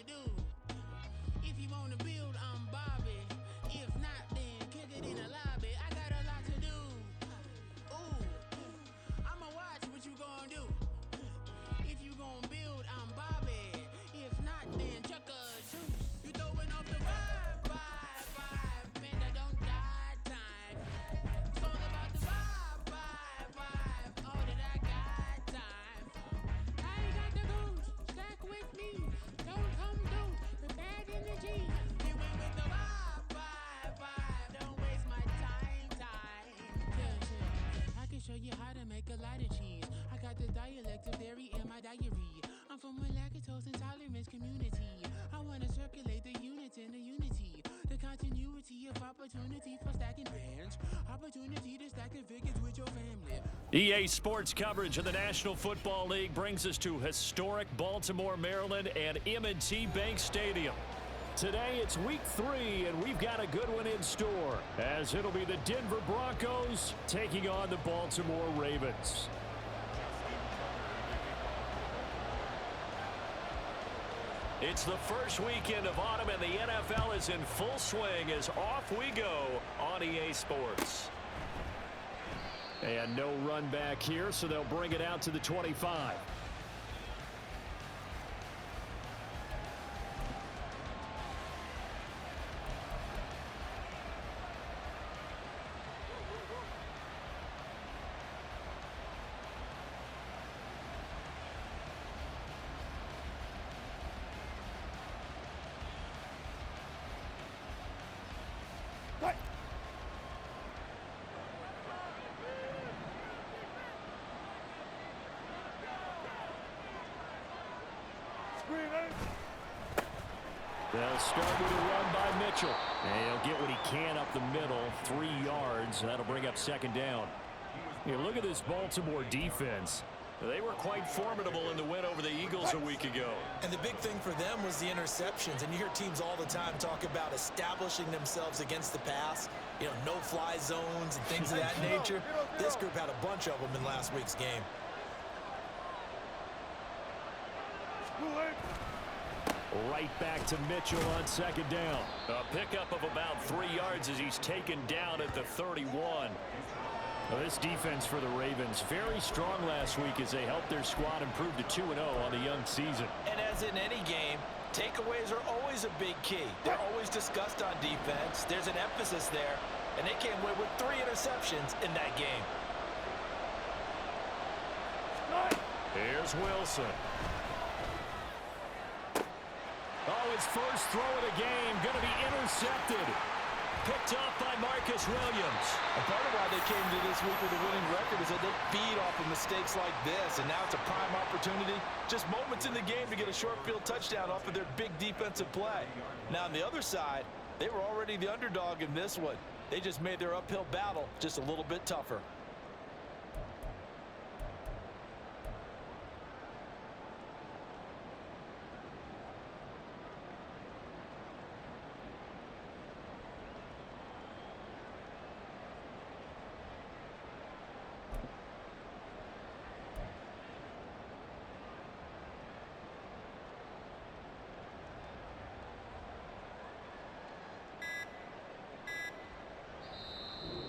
to do. If you wanna build, I'm Bobby. If not, then kick it in the lobby. I got a lot to do. Ooh, I'ma watch what you gon' do. If you gon' build, I'm Bobby. If not, then chuck a juice. You throwing off the vibe. Man, that don't die time. It's all about the vibe. All that I got time. I ain't got the goose. Stack with me. Don't come through with bad energy. You went with the vibe. Don't waste my time. Yeah. I can show you how to make a lot of cheese. I got the dialect of dairy in my diary. I'm from a lactose intolerance community. I wanna circulate the units in the unity. The continuity of opportunity for stacking bands. Opportunity to stack figures with your family. EA Sports coverage of the National Football League brings us to historic Baltimore, Maryland and M&T Bank Stadium. Today it's week 3, and we've got a good one in store, as it'll be the Denver Broncos taking on the Baltimore Ravens. It's the first weekend of autumn, and the NFL is in full swing as off we go on EA Sports. And no run back here, so they'll bring it out to the 25. They'll start with a run by Mitchell. And he'll get what he can up the middle, 3 yards. That'll bring up second down. You look at this Baltimore defense. They were quite formidable in the win over the Eagles a week ago. And the big thing for them was the interceptions. And you hear teams all the time talk about establishing themselves against the pass. You know, no-fly zones and things of that nature. This group had a bunch of them in last week's game. Right back to Mitchell on second down. A pickup of about 3 yards as he's taken down at the 31. Well, this defense for the Ravens, very strong last week as they helped their squad improve to 2-0 on the young season. And as in any game, takeaways are always a big key. They're always discussed on defense. There's an emphasis there, and they came away with 3 interceptions in that game. Here's Wilson. Oh, his first throw of the game going to be intercepted. Picked off by Marcus Williams. And part of why they came to this week with a winning record is that they feed off of mistakes like this, and now it's a prime opportunity. Just moments in the game to get a short field touchdown off of their big defensive play. Now, on the other side, they were already the underdog in this one. They just made their uphill battle just a little bit tougher.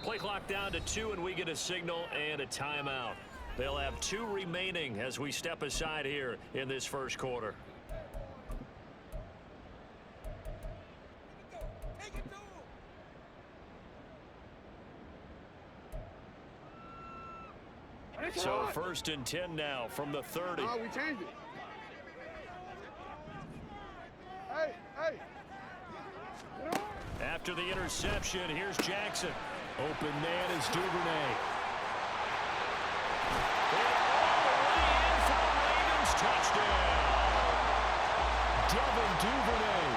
Play clock down to 2, and we get a signal and a timeout. They'll have 2 remaining as we step aside here in this first quarter. So 1st and 10 now from the 30. Oh, we changed it. Hey. After the interception, here's Jackson. Open man is Duvernay. All the way in for the Ravens touchdown. Devin Duvernay,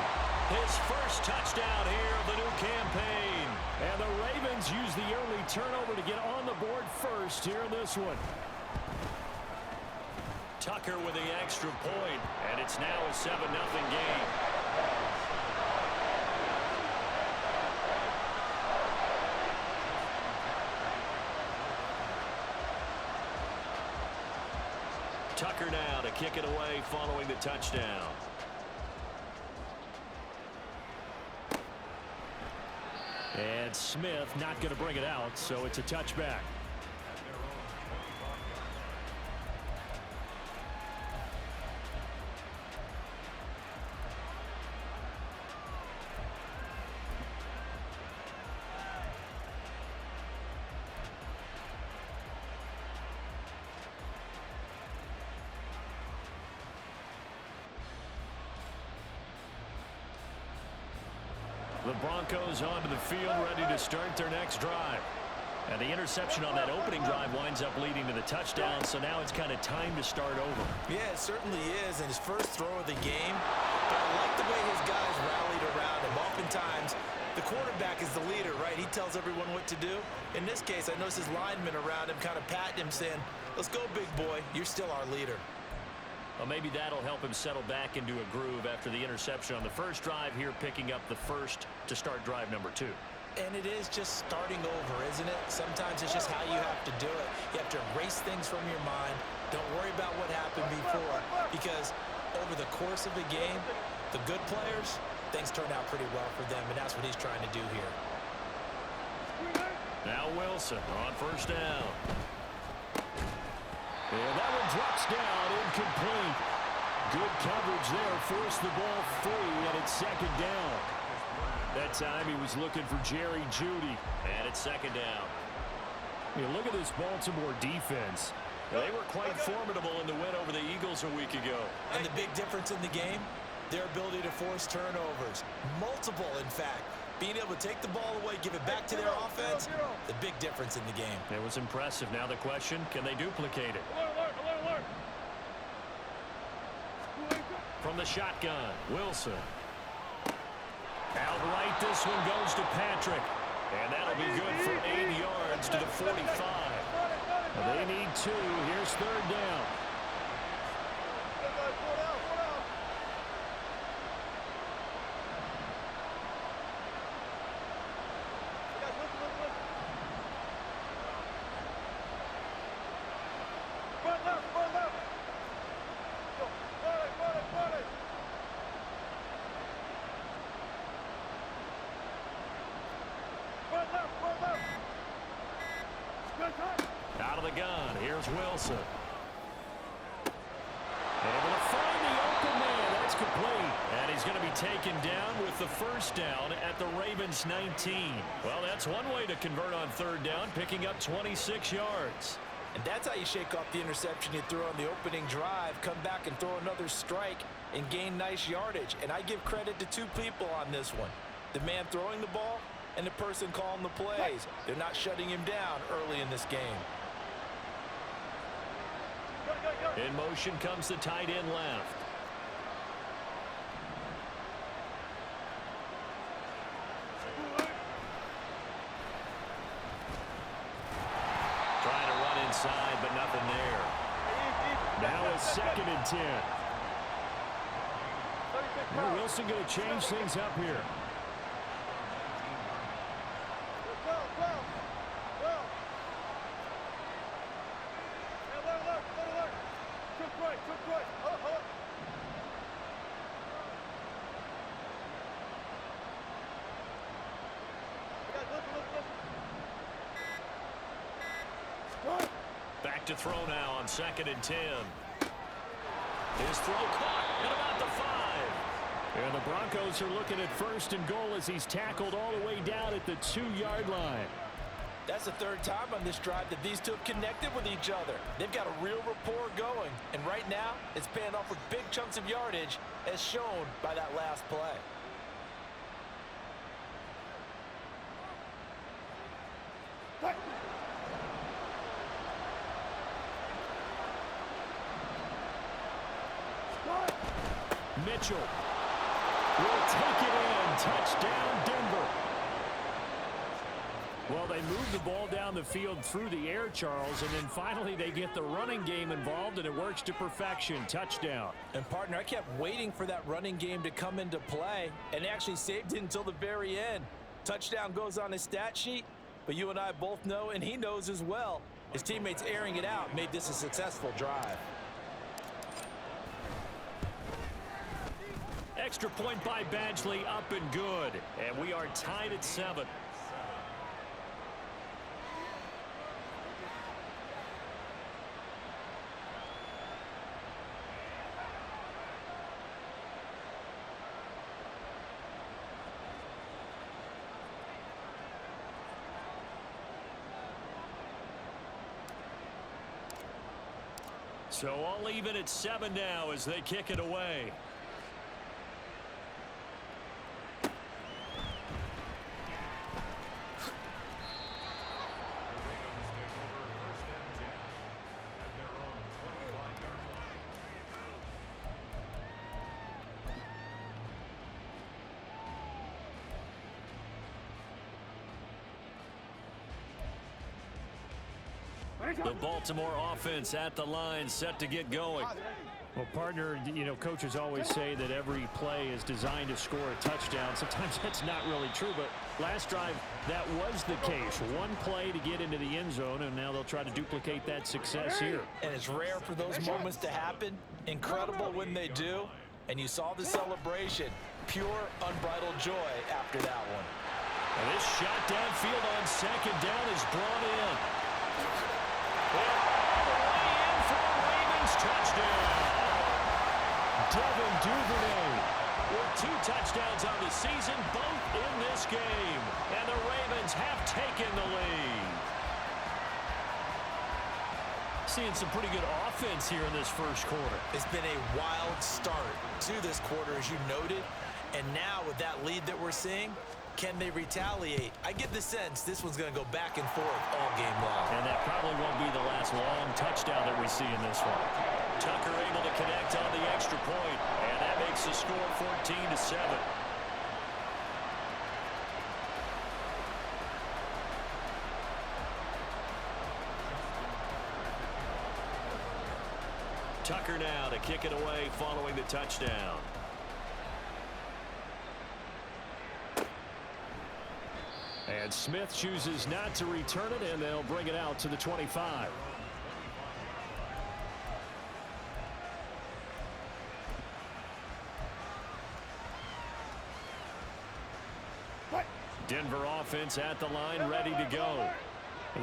his first touchdown here of the new campaign. And the Ravens use the early turnover to get on the board first here in this one. Tucker with the extra point, and it's now a 7-0 game. Tucker now to kick it away following the touchdown. And Smith not going to bring it out, so it's a touchback. The Broncos onto the field, ready to start their next drive. And the interception on that opening drive winds up leading to the touchdown, so now it's kind of time to start over. Yeah, it certainly is, and his first throw of the game. But I like the way his guys rallied around him. Oftentimes, the quarterback is the leader, right? He tells everyone what to do. In this case, I noticed his linemen around him kind of patting him, saying, "Let's go, big boy. You're still our leader." Well, maybe that'll help him settle back into a groove after the interception on the first drive here, picking up the first to start drive number 2. And it is just starting over, isn't it? Sometimes it's just how you have to do it. You have to erase things from your mind. Don't worry about what happened before, because over the course of the game, the good players, things turn out pretty well for them, and that's what he's trying to do here. Now Wilson on first down. And that one drops down, incomplete. Good coverage there, forced the ball free, and it's second down. That time he was looking for Jerry Jeudy, and it's second down. Look at this Baltimore defense. They were quite formidable in the win over the Eagles a week ago. And the big difference in the game, their ability to force turnovers. Multiple, in fact. Being able to take the ball away, give it back to their offense, the big difference in the game. It was impressive. Now the question, can they duplicate it? From the shotgun, Wilson. Outright, this one goes to Patrick. And that'll be good for 8 yards to the 45. They need 2. Here's third down. Out of the gun, here's Wilson. Able to find the open man. That's complete. And he's going to be taken down with the first down at the Ravens 19. Well, that's one way to convert on third down, picking up 26 yards. And that's how you shake off the interception you threw on the opening drive, come back and throw another strike and gain nice yardage. And I give credit to 2 people on this one. The man throwing the ball and the person calling the plays. They're not shutting him down early in this game. In motion comes the tight end left. Trying to run inside, but nothing there. Now it's 2nd and 10. Well, Wilson going to change things up here. Back to throw now on 2nd and 10. His throw caught at about the 5. And the Broncos are looking at 1st and goal as he's tackled all the way down at the 2-yard line. That's the 3rd time on this drive that these 2 have connected with each other. They've got a real rapport going. And right now, it's paying off with big chunks of yardage, as shown by that last play. Mitchell will take it in. Touchdown, Denver. Well, they move the ball down the field through the air, Charles, and then finally they get the running game involved, and it works to perfection. Touchdown. And, partner, I kept waiting for that running game to come into play, and they actually saved it until the very end. Touchdown goes on his stat sheet, but you and I both know, and he knows as well, his teammates airing it out made this a successful drive. Extra point by Badgley, up and good. And we are tied at 7. So all even at 7 now as they kick it away. The Baltimore offense at the line, set to get going. Well, partner, you know, coaches always say that every play is designed to score a touchdown. Sometimes that's not really true, but last drive, that was the case. One play to get into the end zone, and now they'll try to duplicate that success here. And it's rare for those moments to happen. Incredible when they do. And you saw the celebration. Pure, unbridled joy after that one. And this shot downfield on second down is brought in. And all the way in for a Ravens touchdown. Devin Duvernay with 2 touchdowns on the season, both in this game. And the Ravens have taken the lead. Seeing some pretty good offense here in this first quarter. It's been a wild start to this quarter, as you noted. And now with that lead that we're seeing, can they retaliate? I get the sense this one's going to go back and forth all game long. And that probably won't be the last long touchdown that we see in this one. Tucker able to connect on the extra point, and that makes the score 14-7. Tucker now to kick it away following the touchdown. And Smith chooses not to return it, and they'll bring it out to the 25. Denver offense at the line, ready to go.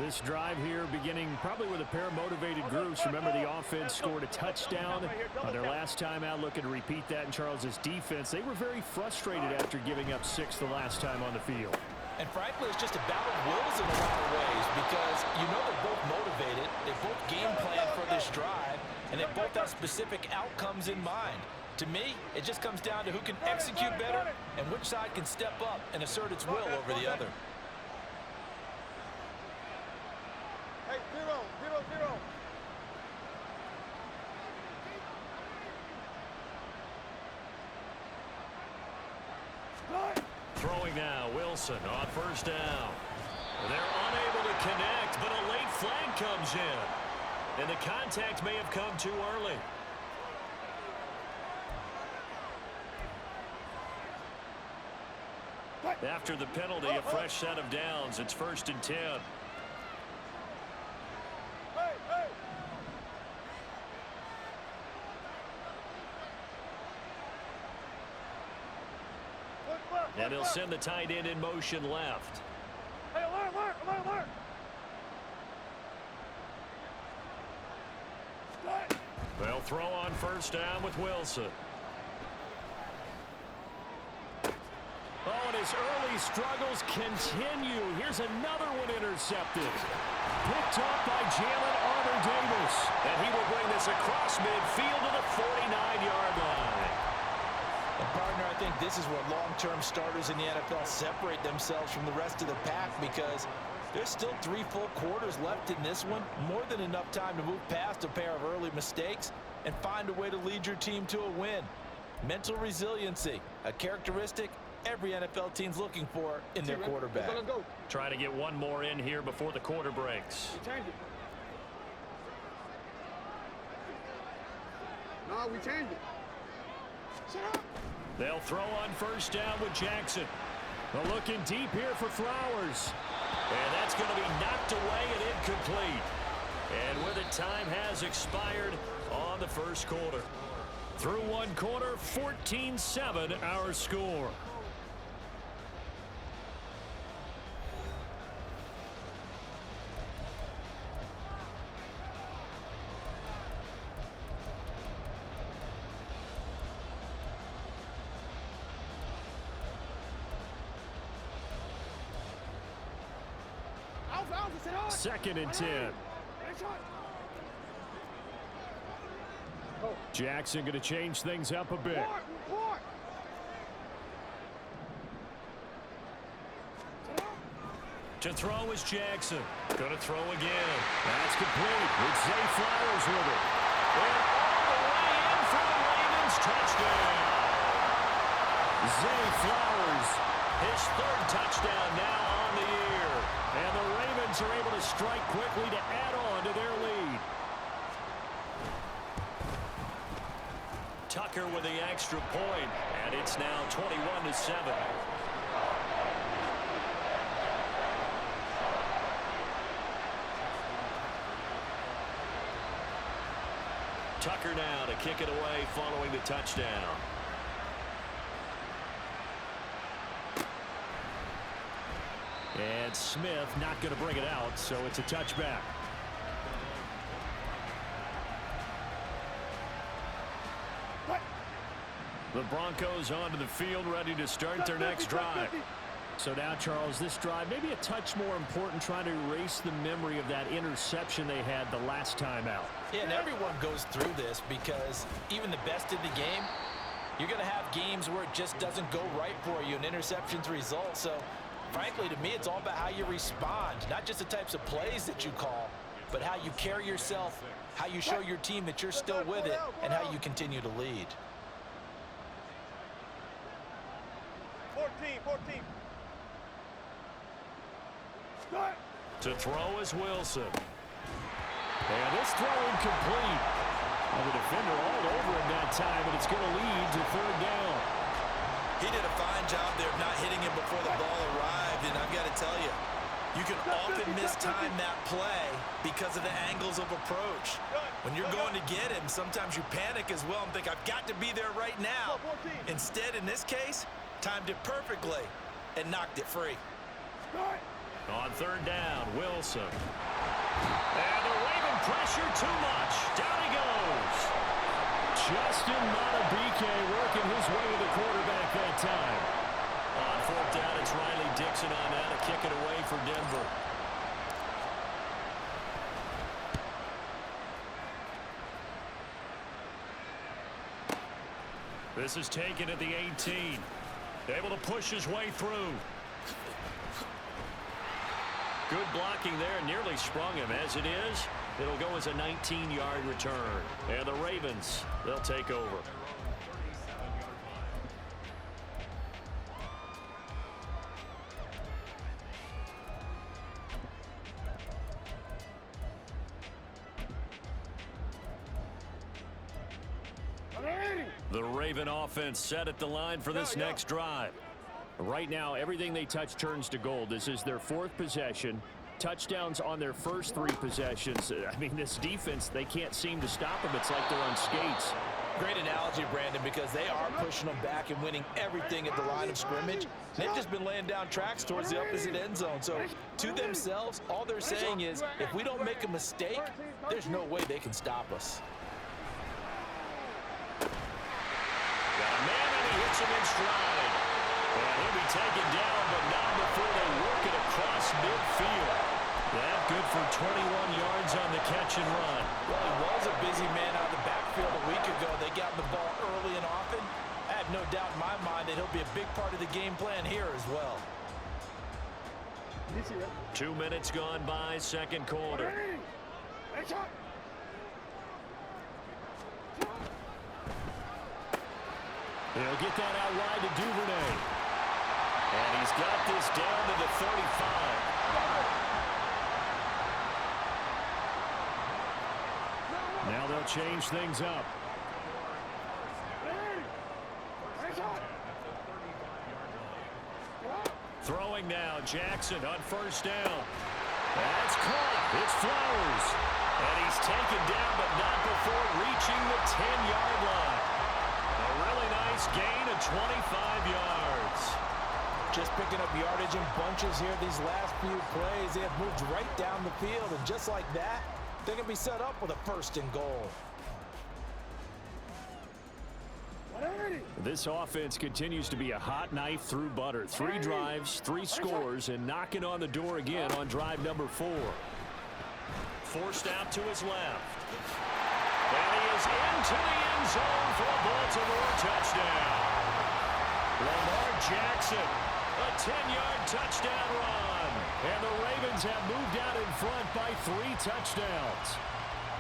This drive here beginning probably with a pair of motivated groups. Remember, the offense scored a touchdown on their last time out, looking to repeat that in Charles's defense. They were very frustrated after giving up 6 the last time on the field. And frankly, it's just a battle of wills in a lot of ways because you know they're both motivated, they both game plan for this drive, and they both have specific outcomes in mind. To me, it just comes down to who can execute better and which side can step up and assert its will over the other. Hey, 0-0-0. Throwing now, Wilson on first down. They're unable to connect, but a late flag comes in. And the contact may have come too early. After the penalty, a fresh set of downs. It's 1st and 10. And he'll send the tight end in motion left. Hey, alert. They'll throw on first down with Wilson. Oh, and his early struggles continue. Here's another one intercepted. Picked up by Jalen Arthur-Davis. And he will bring this across midfield to the 49-yard line. And partner, I think this is where long-term starters in the NFL separate themselves from the rest of the pack because there's still 3 full quarters left in this one. More than enough time to move past a pair of early mistakes and find a way to lead your team to a win. Mental resiliency, a characteristic every NFL team's looking for in their quarterback. Let's go. Try to get one more in here before the quarter breaks. We changed it. No, we changed it. Shut up. They'll throw on first down with Jackson. Well, looking deep here for Flowers. And that's going to be knocked away and incomplete. And with it, time has expired on the first quarter. Through one quarter, 14-7 our score. Out, 2nd and 10. Jackson going to change things up a bit. To throw is Jackson. Going to throw again. That's complete. It's Zay Flowers with it. And all the way in for the Ravens. Touchdown. Zay Flowers, his third touchdown now on the year. And the Ravens are able to strike quickly to add on to their lead. Tucker with the extra point, and it's now 21-7. Tucker now to kick it away following the touchdown. And Smith not going to bring it out, so it's a touchback. The Broncos onto the field, ready to start their next drive. So now, Charles, this drive maybe a touch more important, trying to erase the memory of that interception they had the last time out. Yeah, and everyone goes through this because even the best in the game, you're going to have games where it just doesn't go right for you and interceptions result. So, frankly, to me, it's all about how you respond, not just the types of plays that you call, but how you carry yourself, how you show your team that you're still with it, and how you continue to lead. 14. To throw is Wilson. And this throw incomplete. And the defender all over him that time, and it's going to lead to third down. He did a fine job there of not hitting him before the ball arrived, and I've got to tell you, you can often mistime that play because of the angles of approach. When you're going to get him, sometimes you panic as well and think, I've got to be there right now. Instead, in this case, timed it perfectly and knocked it free. On third down, Wilson. And the Raven pressure too much. Down he goes. Justin Matabike working his way to the quarterback that time. On fourth down, it's Riley Dixon on now to kick it away for Denver. This is taken at the 18. Able to push his way through. Good blocking there, nearly sprung him. As it is, it'll go as a 19-yard return. And the Ravens, they'll take over. The Raven offense set at the line for this next drive. Right now, everything they touch turns to gold. This is their fourth possession. Touchdowns on their first three possessions. I mean, this defense, they can't seem to stop them. It's like they're on skates. Great analogy, Brandon, because they are pushing them back and winning everything at the line of scrimmage. They've just been laying down tracks towards the opposite end zone. So, to themselves, all they're saying is, if we don't make a mistake, there's no way they can stop us. Got a man, and he hits him in stride. And he'll be taken down, but not before they work it across midfield. That good for 21 yards on the catch and run. Well, he was a busy man out of the backfield a week ago. They got the ball early and often. I have no doubt in my mind that he'll be a big part of the game plan here as well. 2 minutes gone by, second quarter. He'll get that out wide to Duvernay. And he's got this down to the 35. Now they'll change things up. Throwing now, Jackson on first down. That's caught. It's Flowers. And he's taken down, but not before reaching the 10-yard line. A really nice gain of 25 yards. Just picking up yardage in bunches here these last few plays. They have moved right down the field, and just like that, they're going to be set up with a first and goal. This offense continues to be a hot knife through butter. 3 drives, 3 scores, and knocking on the door again on drive number 4. Forced out to his left. And he is into the end zone for a Baltimore touchdown. Lamar Jackson, a 10-yard touchdown run. And the Ravens have moved out in front by 3 touchdowns.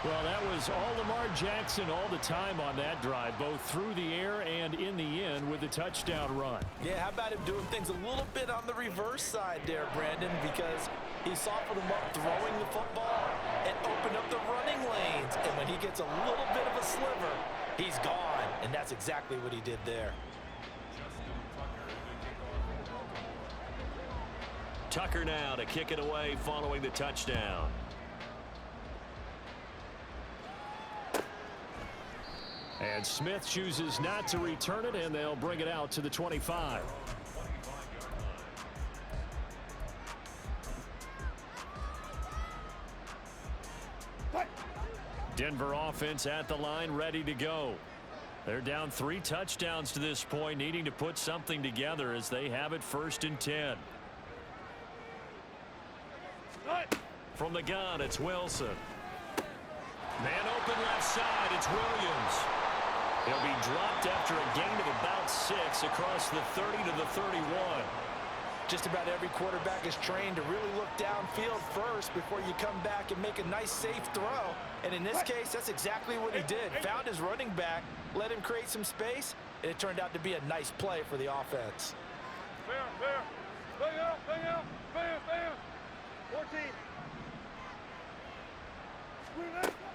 Well, that was all Lamar Jackson all the time on that drive, both through the air and in the end with the touchdown run. Yeah, how about him doing things a little bit on the reverse side there, Brandon, because he softened him up throwing the football and opened up the running lanes. And when he gets a little bit of a sliver, he's gone. And that's exactly what he did there. Tucker now to kick it away following the touchdown. And Smith chooses not to return it, and they'll bring it out to the 25. Denver offense at the line, ready to go. They're down 3 touchdowns to this point, needing to put something together as they have it 1st and 10. From the gun, it's Wilson. Man open left side, it's Williams. He'll be dropped after a gain of about 6 across the 30 to the 31. Just about every quarterback is trained to really look downfield first before you come back and make a nice, safe throw. And in this case, that's exactly what he did. Found his running back, let him create some space, and it turned out to be a nice play for the offense. Fair. Bang out. Bam. 14.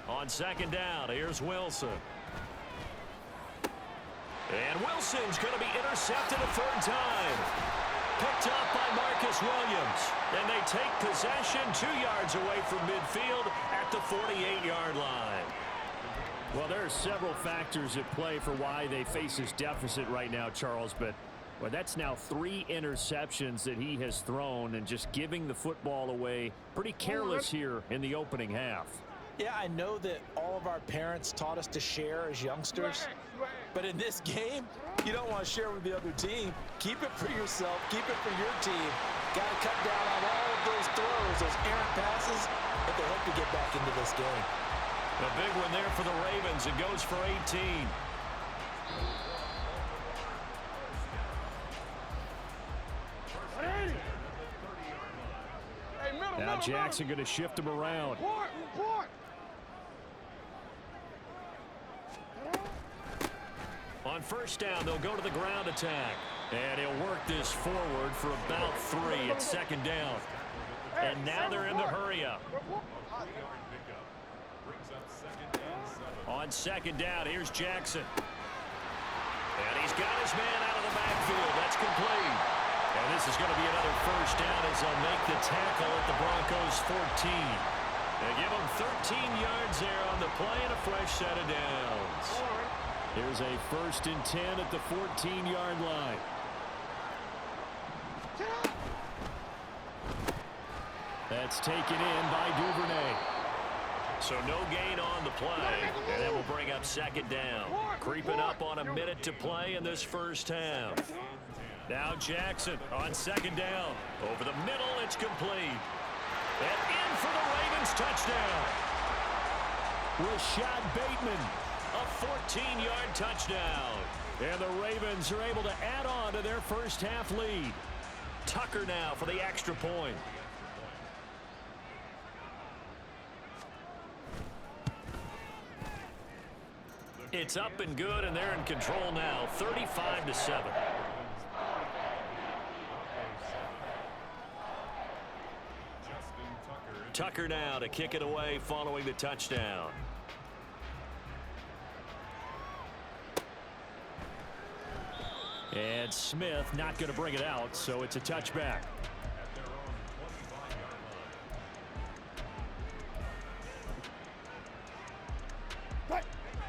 On 2nd down, here's Wilson. And Wilson's going to be intercepted a 3rd time. Picked up by Marcus Williams. And they take possession 2 yards away from midfield at the 48-yard line. Well, there are several factors at play for why they face this deficit right now, Charles, but well, that's now 3 interceptions that he has thrown and just giving the football away. Pretty careless here in the opening half. Yeah, I know that all of our parents taught us to share as youngsters, but in this game, you don't want to share with the other team. Keep it for yourself. Keep it for your team. Got to cut down on all of those throws, those errant passes, if they hope to get back into this game. A big one there for the Ravens. It goes for 18. Now Jackson going to shift him around. On 1st down, they'll go to the ground attack. And he'll work this forward for about 3. It's 2nd down. And now they're in the hurry-up. On 2nd down, here's Jackson. And he's got his man out of the backfield. That's complete. And this is going to be another 1st down as they'll make the tackle at the Broncos' 14. They give them 13 yards there on the play and a fresh set of downs. Here's a 1st and 10 at the 14-yard line. That's taken in by Duvernay. So no gain on the play, and that will bring up 2nd down. Creeping up on a minute to play in this 1st half. Now Jackson on 2nd down. Over the middle, it's complete. And in for the Ravens touchdown. Rashad Bateman. A 14-yard touchdown. And the Ravens are able to add on to their 1st half lead. Tucker now for the extra point. It's up and good, and they're in control now, 35-7. Tucker now to kick it away following the touchdown. And Smith not going to bring it out, so it's a touchback.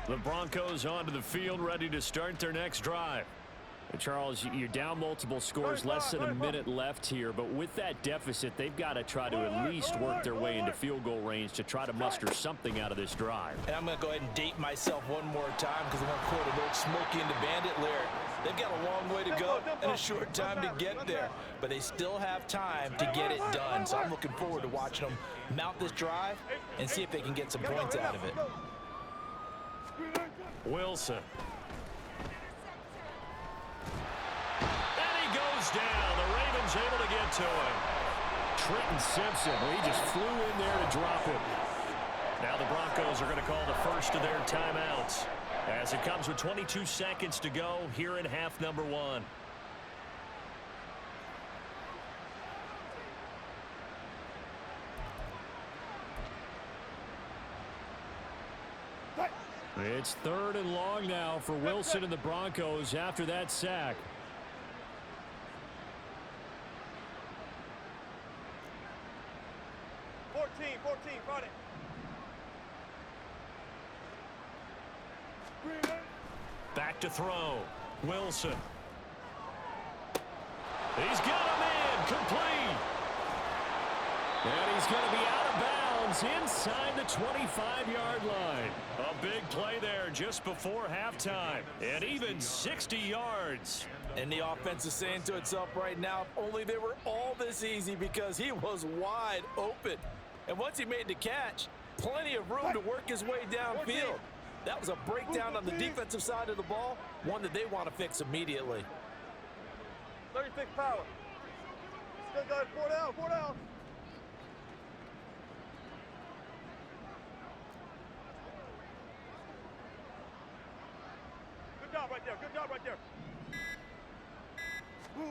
The Broncos onto the field, ready to start their next drive. Charles, you're down multiple scores, less than a minute left here, but with that deficit, they've got to try to at least work their way into field goal range to try to muster something out of this drive. And I'm going to go ahead and date myself one more time because I'm going to quote an old Smokey and the Bandit lyric. They've got a long way to go and a short time to get there, but they still have time to get it done. So I'm looking forward to watching them mount this drive and see if they can get some points out of it. Wilson. And he goes down. The Ravens able to get to him. Trenton Simpson, he just flew in there to drop him. Now the Broncos are going to call the first of their timeouts as it comes with 22 seconds to go here in half number 1. It's 3rd and long now for Wilson and the Broncos after that sack. Find it. Back to throw. Wilson. He's got him in. Complete. And he's going to be out of bounds inside the 25-yard line. A big play there just before halftime. And even 60 yards. And the offense is saying to itself right now, if only they were all this easy, because he was wide open. And once he made the catch, plenty of room to work his way downfield. That was a breakdown on the defensive side of the ball, one that they want to fix immediately. 36 power. Still got it. 4 down, 4 down. Good job right there. Good job right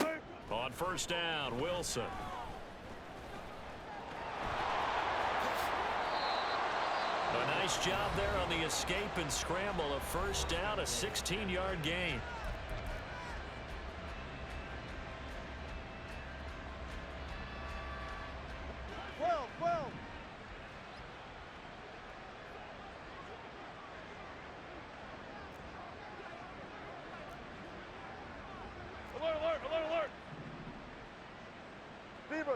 there. On first down, Wilson. A nice job there on the escape and scramble. A first down, a 16-yard gain. Well. Alert.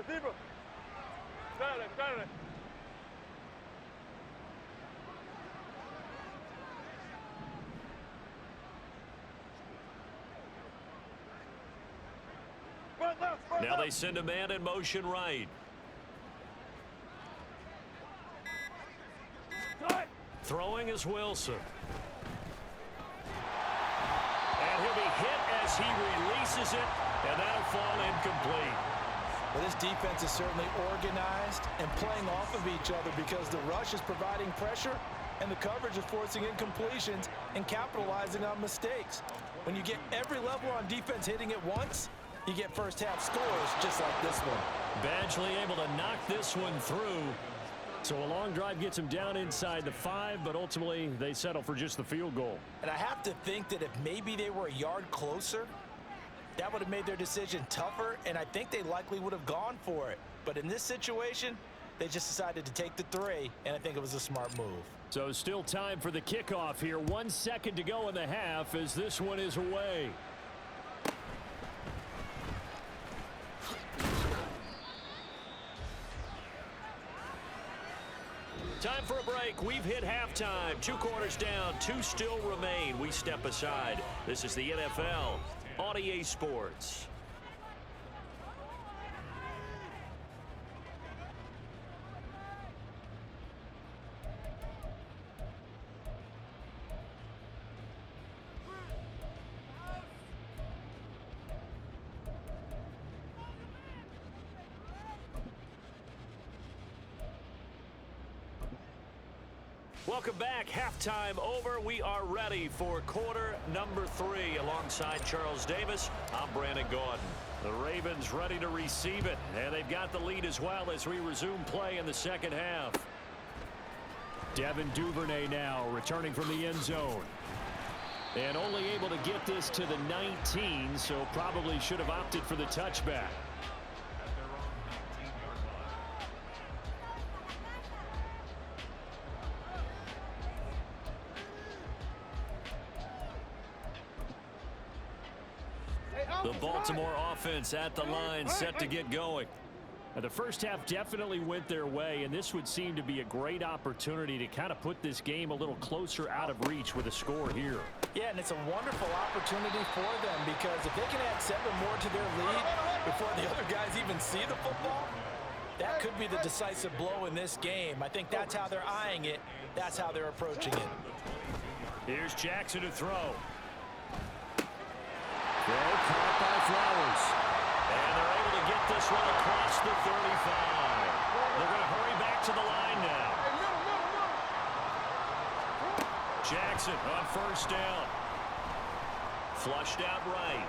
Zebra. Saturday. Now they send a man in motion right. Throwing is Wilson. And he'll be hit as he releases it, and that'll fall incomplete. But this defense is certainly organized and playing off of each other, because the rush is providing pressure and the coverage is forcing incompletions and capitalizing on mistakes. When you get every level on defense hitting at once, you get first half scores just like this one. Badgley able to knock this one through. So a long drive gets him down inside the 5, but ultimately they settle for just the field goal. And I have to think that if maybe they were a yard closer, that would have made their decision tougher, and I think they likely would have gone for it. But in this situation, they just decided to take the 3, and I think it was a smart move. So still time for the kickoff here. 1 second to go in the half as this one is away. Time for a break. We've hit halftime. 2 quarters down, 2 still remain. We step aside. This is the NFL on EA Sports. Welcome back. Halftime over. We are ready for quarter number 3. Alongside Charles Davis, I'm Brandon Gordon. The Ravens ready to receive it, and they've got the lead as well as we resume play in the second half. Devin Duvernay now returning from the end zone. And only able to get this to the 19, so probably should have opted for the touchback. The Baltimore offense at the line, set to get going. Now, the first half definitely went their way, and this would seem to be a great opportunity to kind of put this game a little closer out of reach with a score here. Yeah, and it's a wonderful opportunity for them, because if they can add 7 more to their lead before the other guys even see the football, that could be the decisive blow in this game. I think that's how they're eyeing it. That's how they're approaching it. Here's Jackson to throw. Throw caught by Flowers. And they're able to get this one across the 35. They're going to hurry back to the line now. Jackson on first down. Flushed out right.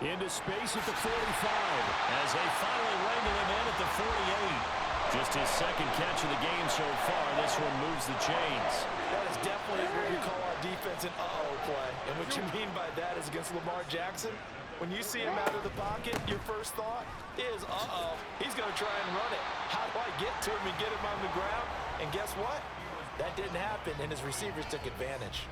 Into space at the 45 as they finally wrangle him in at the 48. Just his second catch of the game so far. This one moves the chains. That is definitely what we call our defense an uh-oh play. And what you mean by that is against Lamar Jackson, when you see him out of the pocket, your first thought is, uh-oh, he's going to try and run it. How do I get to him and get him on the ground? And guess what? That didn't happen, and his receivers took advantage.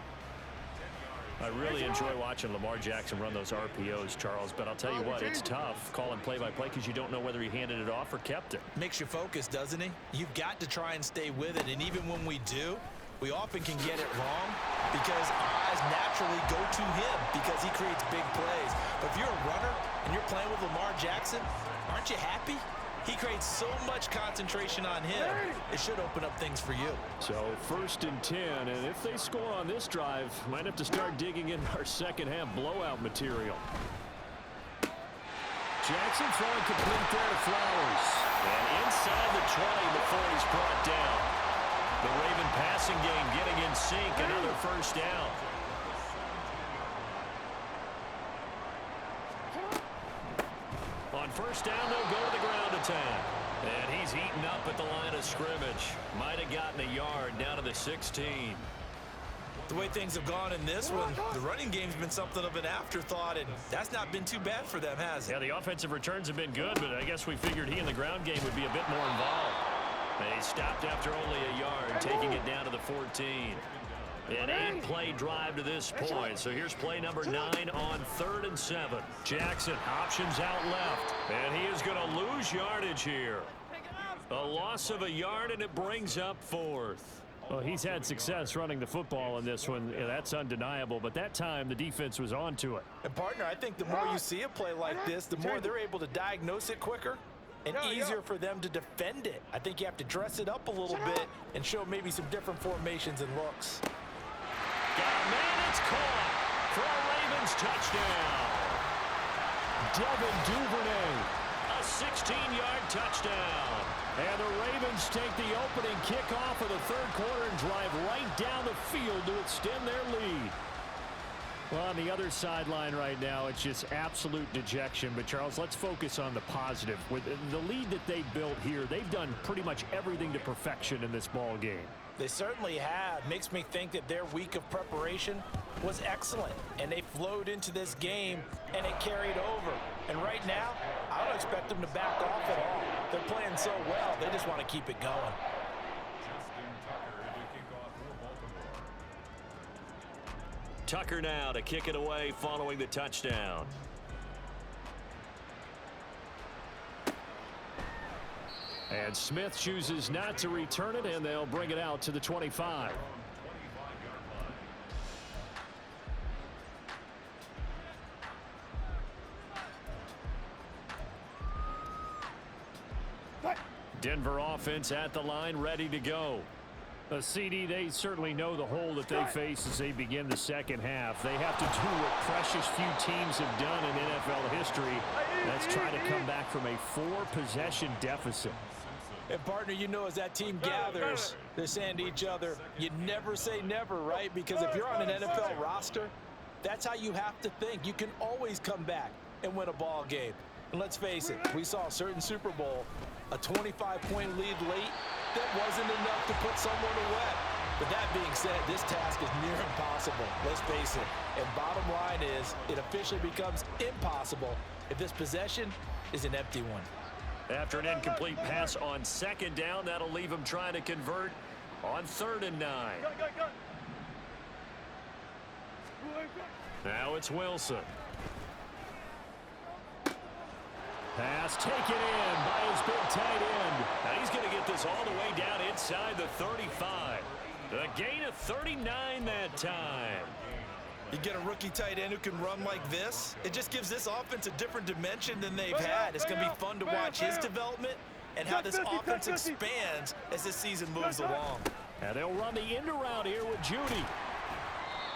I really enjoy watching Lamar Jackson run those RPOs, Charles, but I'll tell you what, it's tough calling play-by-play because you don't know whether he handed it off or kept it. Makes you focus, doesn't he? You've got to try and stay with it, and even when we do, we often can get it wrong because our eyes naturally go to him because he creates big plays. But if you're a runner and you're playing with Lamar Jackson, aren't you happy? He creates so much concentration on him. It should open up things for you. So 1st and 10, and if they score on this drive, might have to start digging in our second half blowout material. Jackson throwing complete there to Flowers. And inside the 20 before he's brought down. The Raven passing game getting in sync, another first down. On first down, they'll go to the ground attack. And he's eaten up at the line of scrimmage. Might have gotten a yard down to the 16. The way things have gone in this one, the running game's been something of an afterthought, and that's not been too bad for them, has it? Yeah, the offensive returns have been good, but I guess we figured he in the ground game would be a bit more involved. They stopped after only a yard, taking it down to the 14. An 8-play drive to this point. So here's play number 9 on 3rd and 7. Jackson options out left. And he is going to lose yardage here. A loss of a yard, and it brings up 4th. Well, he's had success running the football in this one. Yeah, that's undeniable. But that time, the defense was on to it. And, partner, I think the more you see a play like this, the more they're able to diagnose it quicker and easier for them to defend it. I think you have to dress it up a little bit and show maybe some different formations and looks. Got a man, it's caught for a Ravens touchdown. Devin Duvernay. A 16-yard touchdown. And the Ravens take the opening kickoff of the 3rd quarter and drive right down the field to extend their lead. Well, on the other sideline right now, it's just absolute dejection. But, Charles, let's focus on the positive. With the lead that they built here, they've done pretty much everything to perfection in this ball game. They certainly have. Makes me think that their week of preparation was excellent. And they flowed into this game, and it carried over. And right now, I don't expect them to back off at all. They're playing so well, they just want to keep it going. Tucker now to kick it away following the touchdown. And Smith chooses not to return it, and they'll bring it out to the 25. Denver offense at the line, ready to go. A CD, they certainly know the hole that they face as they begin the second half. They have to do what precious few teams have done in NFL history. That's try to come back from a 4-possession deficit. And, partner, you know, as that team gathers, they're saying to each other, you never say never, right? Because if you're on an NFL roster, that's how you have to think. You can always come back and win a ball game. And let's face it, we saw a certain Super Bowl, a 25-point lead late, that wasn't enough to put someone away. But that being said, this task is near impossible, let's face it. And bottom line is, it officially becomes impossible if this possession is an empty one. After an incomplete pass on 2nd down, that'll leave him trying to convert on 3rd and 9. Now it's Wilson. Pass taken in by his big tight end. Now he's going to get this all the way down inside the 35. A gain of 39 that time. You get a rookie tight end who can run like this, it just gives this offense a different dimension than they've had. It's going to be fun to watch his development and how this offense expands as this season moves along. And they'll run the end around here with Judy.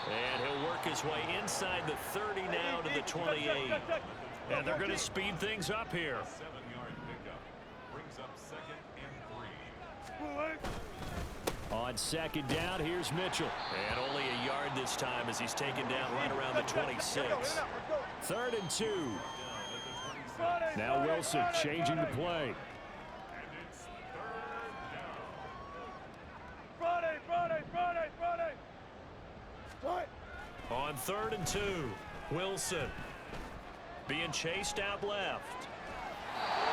And he'll work his way inside the 30 now to the 28. And they're going to speed things up here. On second down, here's Mitchell. And only a yard this time as he's taken down right around the 26. 3rd and 2. Now Wilson changing the play. On 3rd and 2, Wilson being chased out left.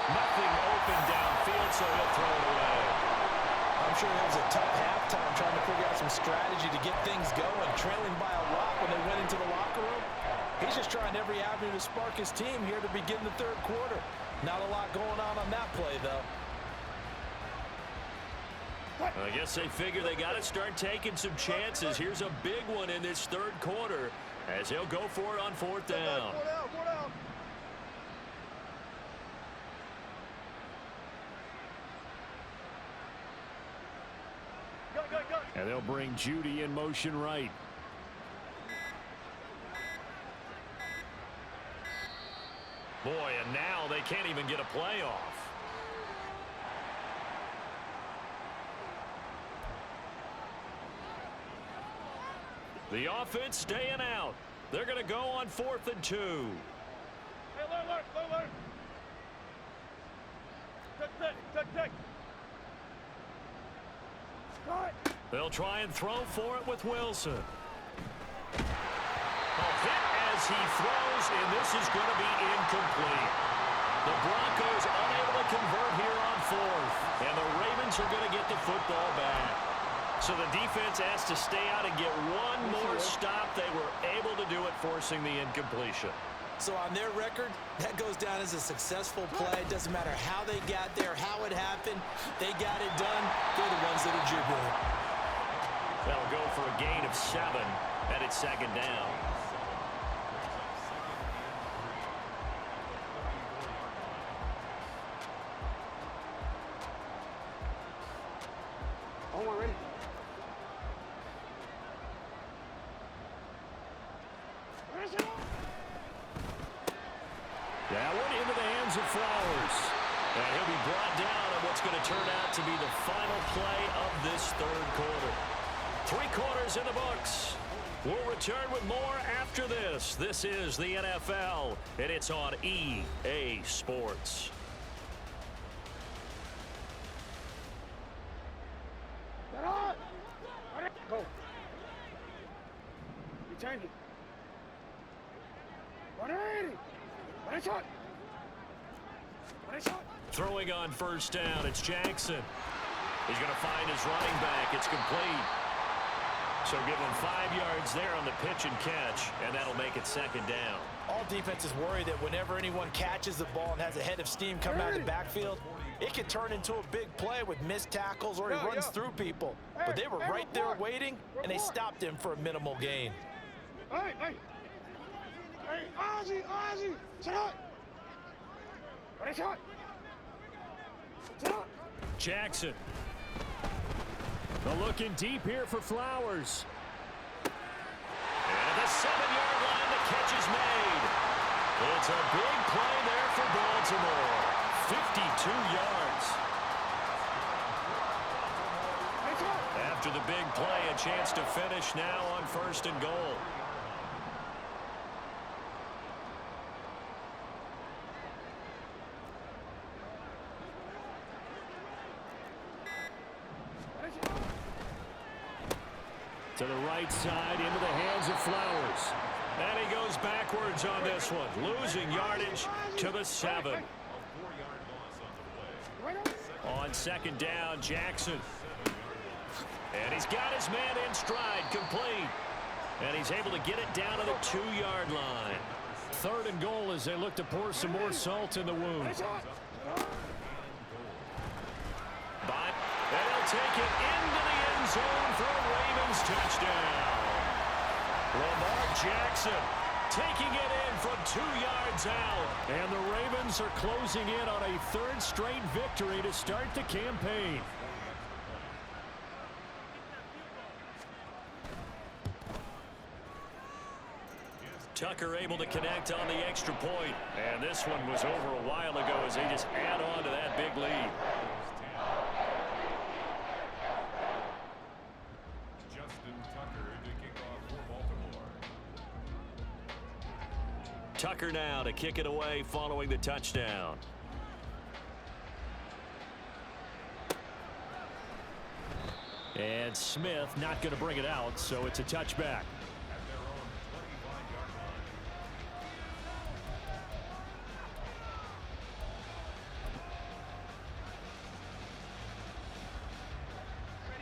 Nothing open downfield, so he'll throw it away. I'm sure it was a tough halftime trying to figure out some strategy to get things going, trailing by a lot when they went into the locker room. He's just trying every avenue to spark his team here to begin the 3rd quarter. Not a lot going on that play, though. I guess they figure they got to start taking some chances. Here's a big one in this 3rd quarter as he'll go for it on 4th down. And they'll bring Judy in motion right. Boy, and now they can't even get a play off. The offense staying out. They're going to go on 4th and 2. Hey, alert. Take. They'll try and throw for it with Wilson. A hit as he throws, and this is going to be incomplete. The Broncos unable to convert here on 4th, and the Ravens are going to get the football back. So the defense has to stay out and get one more stop. They were able to do it, forcing the incompletion. So on their record, that goes down as a successful play. It doesn't matter how they got there, how it happened. They got it done. They're the ones that are jubilant. That'll go for a gain of 7, and it's 2nd down. Ready. That one into the hands of Flowers. And he'll be brought down on what's going to turn out to be the final play of this 3rd quarter. 3 quarters in the books. We'll return with more after this. This is the NFL, and it's on EA Sports. Go. You change it. 180. Throwing on 1st down, it's Jackson. He's going to find his running back. It's complete. So give him 5 yards there on the pitch and catch, and that'll make it 2nd down. All defenses worry that whenever anyone catches the ball and has a head of steam coming out of the backfield, it can turn into a big play with missed tackles or he runs through people. But they were right there waiting, and they stopped him for a minimal gain. Hey, Ozzy, sit up. Jackson. They're looking deep here for Flowers. And the 7-yard line, the catch is made. It's a big play there for Baltimore. 52 yards. After the big play, a chance to finish now on 1st and goal. To the right side, into the hands of Flowers. And he goes backwards on this one, losing yardage to the 7. On 2nd down, Jackson. And he's got his man in stride, complete. And he's able to get it down to the 2-yard line. 3rd and goal as they look to pour some more salt in the wound. But they'll take it into the end zone for a Ravens touchdown. Lamar Jackson taking it in from 2 yards out. And the Ravens are closing in on a 3rd straight victory to start the campaign. Tucker able to connect on the extra point. And this one was over a while ago as they just add on to that big lead. Tucker now to kick it away following the touchdown. And Smith not going to bring it out, so it's a touchback.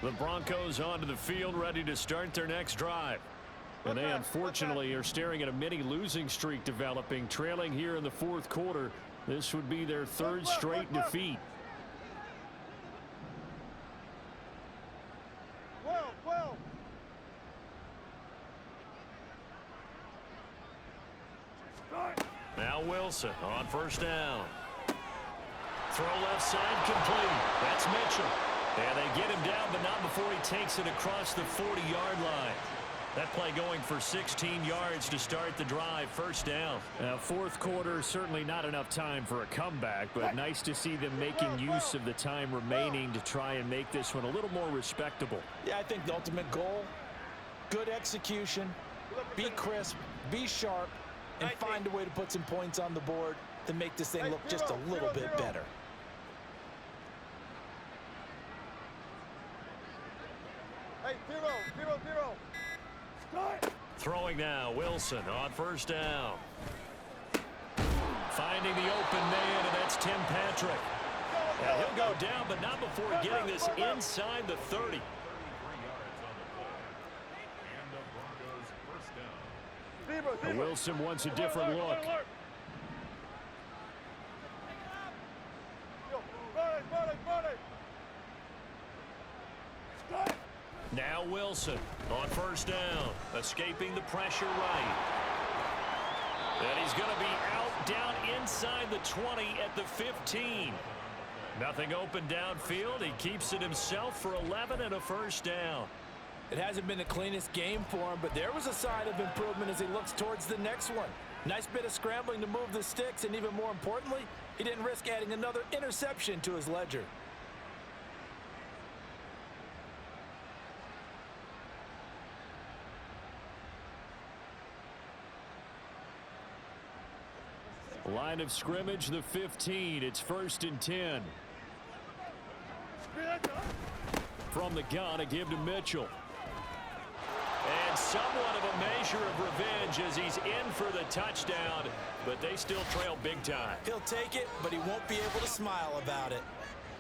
The Broncos onto the field, ready to start their next drive. And they unfortunately are staring at a mini losing streak developing, trailing here in the fourth quarter. This would be their third straight defeat. Now Wilson on first down. Throw left side complete. That's Mitchell. And they get him down, but not before he takes it across the 40-yard line. That play going for 16 yards to start the drive. First down. Fourth quarter, certainly not enough time for a comeback, but nice to see them making use of the time remaining to try and make this one a little more respectable. Yeah, I think the ultimate goal, good execution, be crisp, be sharp, and find a way to put some points on the board to make this thing look just a little bit better. Hey, 0-0-0. Throwing now, Wilson on first down. Finding the open man, and that's Tim Patrick. Now he'll go down, but not before getting this inside the 30. Wilson wants a different look. Now Wilson on first down, escaping the pressure right. And he's going to be out down inside the 20 at the 15. Nothing open downfield. He keeps it himself for 11 and a first down. It hasn't been the cleanest game for him, but there was a sign of improvement as he looks towards the next one. Nice bit of scrambling to move the sticks, and even more importantly, he didn't risk adding another interception to his ledger. Line of scrimmage, the 15. It's 1st and 10. From the gun, a give to Mitchell. And somewhat of a measure of revenge as he's in for the touchdown, but they still trail big time. He'll take it, but he won't be able to smile about it.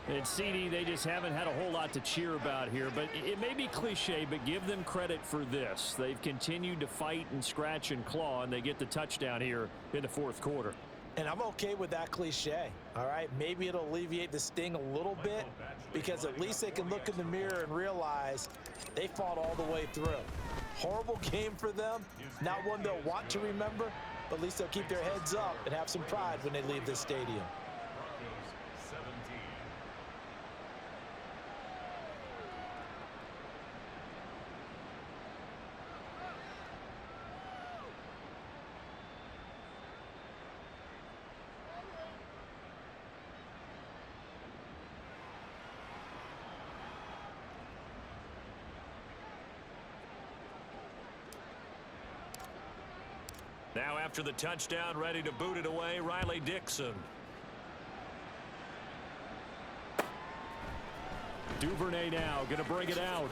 And CD, they just haven't had a whole lot to cheer about here, but it may be cliche, but give them credit for this. They've continued to fight and scratch and claw, and they get the touchdown here in the fourth quarter. And I'm okay with that cliche, all right? Maybe it'll alleviate the sting a little bit because at least they can look in the mirror and realize they fought all the way through. Horrible game for them, not one they'll want to remember, but at least they'll keep their heads up and have some pride when they leave this stadium. Now after the touchdown, ready to boot it away, Riley Dixon. Duvernay now going to bring it out.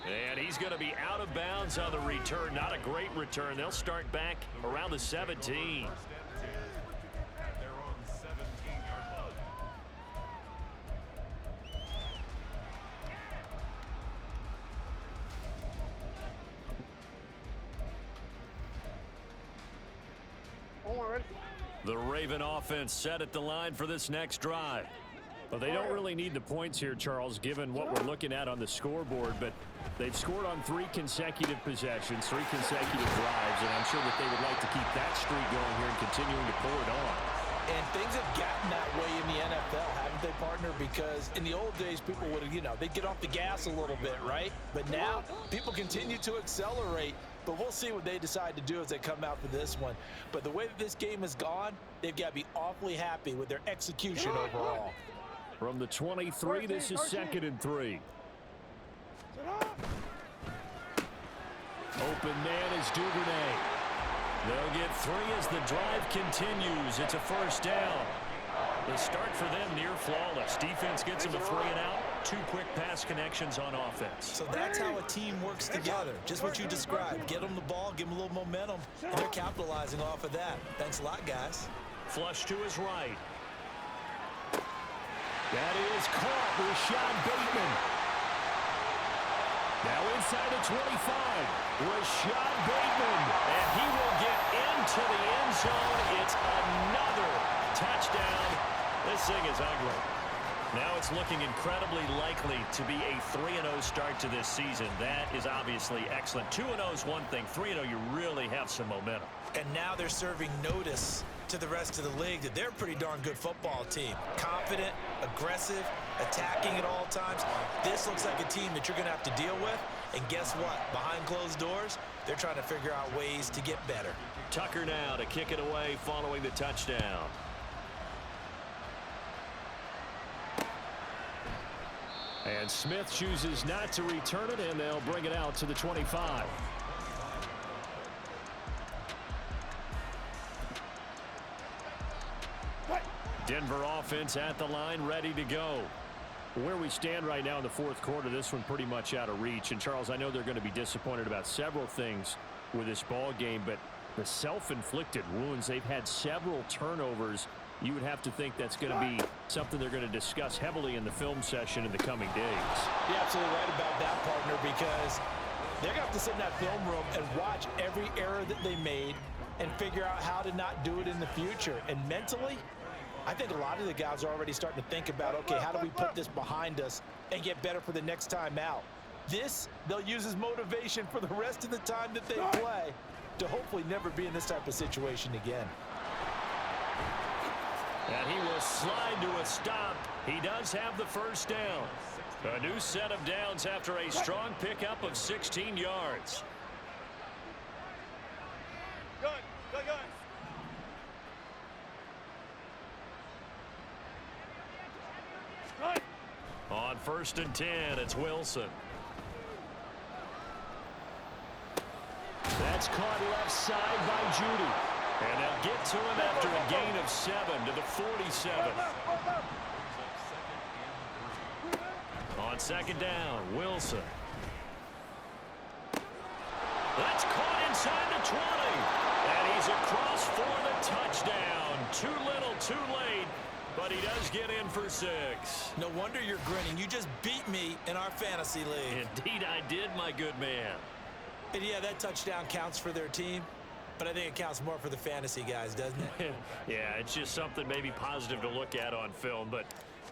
And he's going to be out of bounds on the return. Not a great return. They'll start back around the 17. The Raven offense set at the line for this next drive. Well, they don't really need the points here, Charles, given what we're looking at on the scoreboard, but they've scored on 3 consecutive possessions, 3 consecutive drives, and I'm sure that they would like to keep that streak going here and continuing to pull it on. And things have gotten that way in the NFL, haven't they, partner? Because in the old days, people would, they'd get off the gas a little bit, right? But now, people continue to accelerate. But we'll see what they decide to do as they come out for this one. But the way that this game has gone, they've got to be awfully happy with their execution overall. From the 23, this is 2nd and 3. Open man is Duvernay. They'll get 3 as the drive continues. It's a first down. The start for them near flawless. Defense gets them a 3 and out. 2 quick pass connections on offense. So that's how a team works together. Just what you described. Get them the ball, give them a little momentum, and they're capitalizing off of that. Thanks a lot, guys. Flush to his right. That is caught. Rashad Bateman. Now inside the 25. Rashad Bateman. And he will get into the end zone. It's another touchdown. This thing is ugly. Now it's looking incredibly likely to be a 3-0 start to this season. That is obviously excellent. 2-0 is one thing. 3-0, you really have some momentum. And now they're serving notice to the rest of the league that they're a pretty darn good football team. Confident, aggressive, attacking at all times. This looks like a team that you're going to have to deal with. And guess what? Behind closed doors, they're trying to figure out ways to get better. Tucker now to kick it away following the touchdown. And Smith chooses not to return it, and they'll bring it out to the 25. Denver offense at the line, ready to go. Where we stand right now in the fourth quarter, this one pretty much out of reach. And, Charles, I know they're going to be disappointed about several things with this ball game, but the self-inflicted wounds, they've had several turnovers. You would have to think that's going to be something they're going to discuss heavily in the film session in the coming days. You're absolutely right about that, partner, because they're going to have to sit in that film room and watch every error that they made and figure out how to not do it in the future. And mentally, I think a lot of the guys are already starting to think about, okay, how do we put this behind us and get better for the next time out? This, they'll use as motivation for the rest of the time that they play to hopefully never be in this type of situation again. And he will slide to a stop. He does have the first down. A new set of downs after a strong pickup of 16 yards. Good, good, good. On 1st and 10, it's Wilson. That's caught left side by Judy. And they'll get to him after a gain of 7 to the 47. On 2nd down, Wilson. That's caught inside the 20. And he's across for the touchdown. Too little, too late. But he does get in for 6. No wonder you're grinning. You just beat me in our fantasy league. Indeed I did, my good man. And yeah, that touchdown counts for their team, but I think it counts more for the fantasy guys, doesn't it? Yeah, it's just something maybe positive to look at on film, but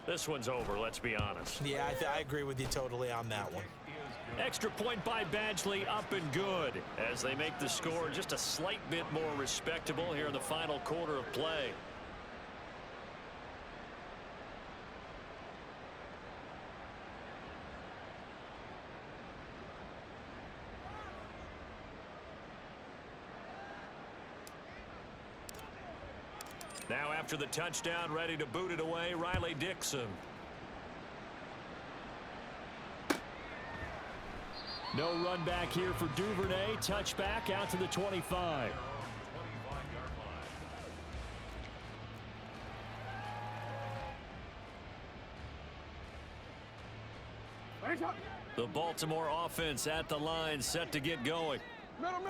this one's over, let's be honest. Yeah, I agree with you totally on that one. Extra point by Badgley, up and good, as they make the score just a slight bit more respectable here in the final quarter of play. Now after the touchdown, ready to boot it away, Riley Dixon. No run back here for Duvernay. Touchback out to the 25. The Baltimore offense at the line, set to get going.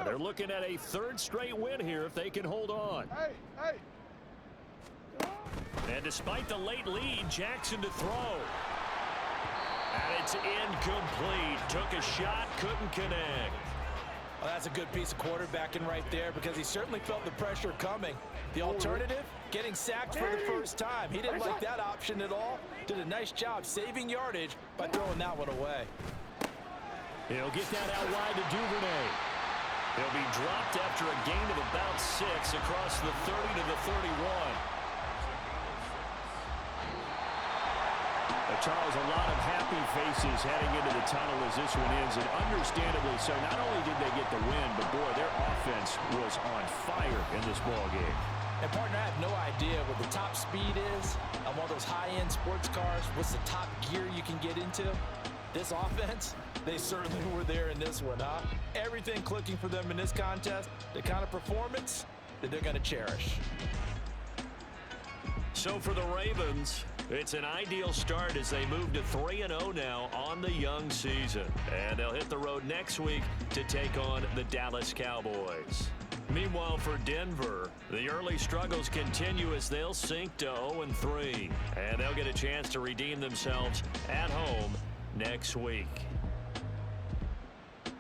They're looking at a 3rd straight win here if they can hold on. Hey. And despite the late lead, Jackson to throw. And it's incomplete. Took a shot, couldn't connect. Well, that's a good piece of quarterbacking right there because he certainly felt the pressure coming. The alternative, getting sacked for the first time. He didn't like that option at all. Did a nice job saving yardage by throwing that one away. He'll get that out wide to Duvernay. He'll be dropped after a gain of about 6 across the 30 to the 31. Charles, a lot of happy faces heading into the tunnel as this one ends, and understandably so. Not only did they get the win, but, boy, their offense was on fire in this ball game. And, partner, I have no idea what the top speed is on one of those high-end sports cars. What's the top gear you can get into? This offense, they certainly were there in this one, huh? Everything clicking for them in this contest, the kind of performance that they're going to cherish. So for the Ravens, it's an ideal start as they move to 3-0 now on the young season. And they'll hit the road next week to take on the Dallas Cowboys. Meanwhile, for Denver, the early struggles continue as they'll sink to 0-3. And they'll get a chance to redeem themselves at home next week.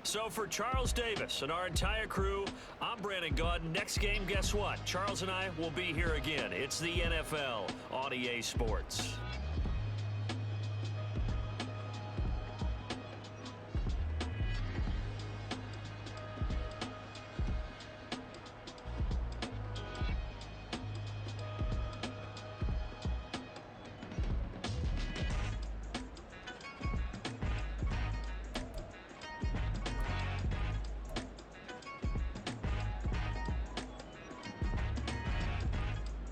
So for Charles Davis and our entire crew, I'm Brandon Gaudin. Next game, guess what? Charles and I will be here again. It's the NFL on EA Sports.